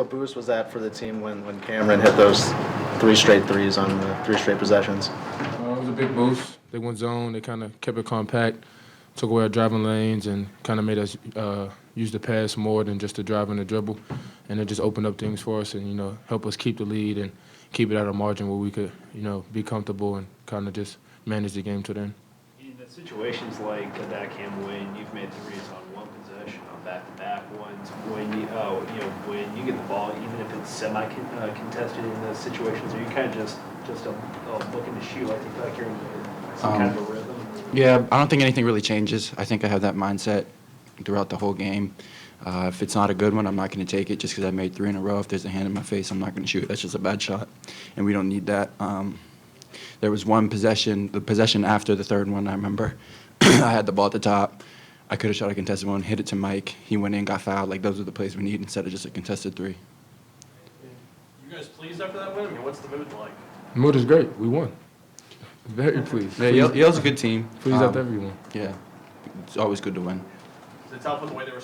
boost was that for the team when Cameron hit those 3 straight threes on the 3 straight possessions? It was a big boost. They went zone. They kind of kept it compact, took away our driving lanes, and kind of made us use the pass more than just the drive and the dribble. And it just opened up things for us and, help us keep the lead and keep it at a margin where we could, be comfortable and kind of just manage the game to the end. In the situations like that, Cam, when you've made threes on one possession, on back-to-back ones, when you get the ball, even if it's semi-contested in those situations, are you kind of just looking to shoot? I think like you're in some kind of a rhythm. Yeah, I don't think anything really changes. I think I have that mindset throughout the whole game. If it's not a good one, I'm not going to take it just because I made 3 in a row. If there's a hand in my face, I'm not going to shoot. That's just a bad shot, and we don't need that. There was one possession, the possession after the third one, I remember. I had the ball at the top. I could have shot a contested one, hit it to Mike. He went in, got fouled. Like, those are the plays we need instead of just a contested 3. You guys pleased after that win? I mean, what's the mood like? The mood is great. We won. Very pleased. Yeah, Yale's a good team. Pleased after everyone. Yeah, it's always good to win. Is it tough with the way they were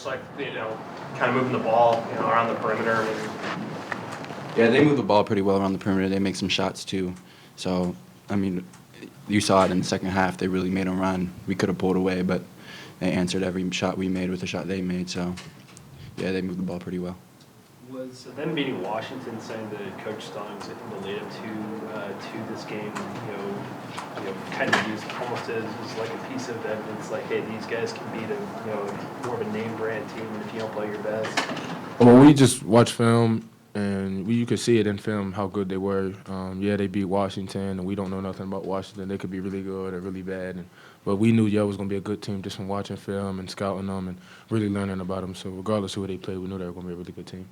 kind of moving the ball, around the perimeter? I mean, Yeah, they move the ball pretty well around the perimeter. They make some shots, too. So, I mean, you saw it in the second half. They really made them run. We could have pulled away, but they answered every shot we made with the shot they made. So, yeah, they moved the ball pretty well. Was them beating Washington saying that Coach Stallings in the lead up to this game, kind of used almost as like a piece of evidence, like, hey, these guys can beat more of a name brand team, and if you don't play your best. Well, we just watched film, and you could see it in film how good they were. They beat Washington, and we don't know nothing about Washington. They could be really good or really bad, but we knew Yale was going to be a good team just from watching film and scouting them and really learning about them. So regardless of who they played, we knew they were going to be a really good team.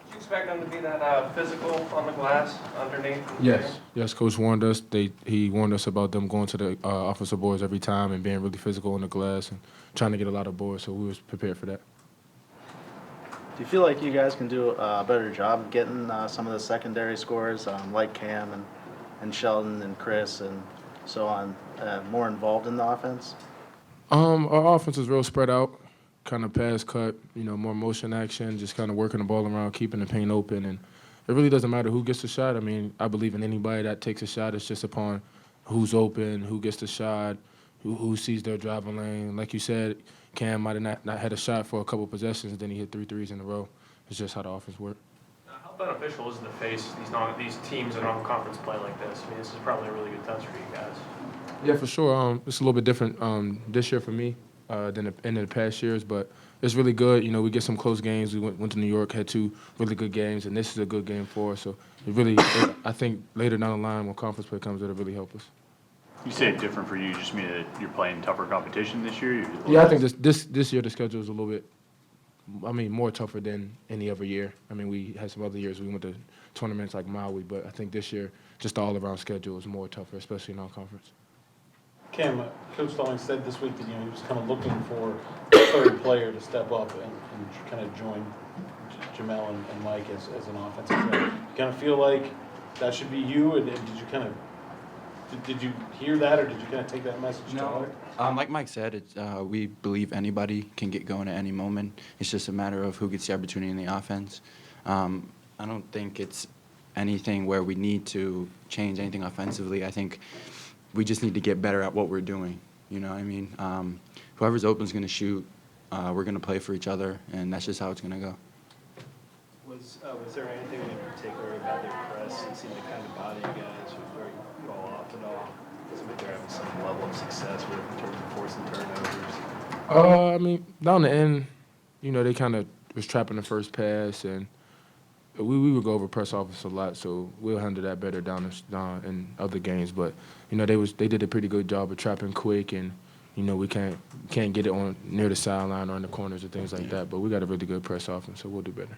did you expect them to be that physical on the glass underneath? Yes. Coach warned us. He warned us about them going to the offensive boards every time and being really physical on the glass and trying to get a lot of boards. So we was prepared for that. Do you feel like you guys can do a better job of getting some of the secondary scores, like Cam and Sheldon and Chris and so on, more involved in the offense? Our offense is real spread out, kind of pass cut, more motion action, just kind of working the ball around, keeping the paint open. And it really doesn't matter who gets the shot. I mean, I believe in anybody that takes a shot. It's just upon who's open, who gets the shot, who sees their driving lane. Like you said, Cam might have not had a shot for a couple possessions, then he hit 3 threes in a row. It's just how the offense works. How beneficial is it to face these teams in non-conference play like this? I mean, this is probably a really good test for you guys. Yeah, for sure. It's a little bit different this year for me than in the past years, but it's really good. We get some close games. We went to New York, had 2 really good games, and this is a good game for us. So I think later down the line when conference play comes, it'll really help us. You say it's different for you, just mean that you're playing tougher competition this year? Yeah, I think this year the schedule is a little bit, more tougher than any other year. We had some other years we went to tournaments like Maui, but I think this year just the all-around schedule is more tougher, especially in non-conference. Cam, Coach Stallings said this week that he was kind of looking for a third player to step up and kind of join Jamel and Mike as an offensive player. You kind of feel like that should be you, and did you hear that, or did you kind of take that message to heart? Like Mike said, we believe anybody can get going at any moment. It's just a matter of who gets the opportunity in the offense. I don't think it's anything where we need to change anything offensively. I think we just need to get better at what we're doing. You know what I mean? Whoever's open is going to shoot. We're going to play for each other, and that's just how it's going to go. Was there anything in particular about their press that seemed to kind of bother you guys, where you all off at all? Doesn't mean they're having some level of success with in terms of forcing turnovers. Down the end, they kind of was trapping the first pass, and we would go over press offense a lot, so we'll handle that better down in other games. But they did a pretty good job of trapping quick, and we can't get it on near the sideline or in the corners or things like that. But we got a really good press offense, so we'll do better.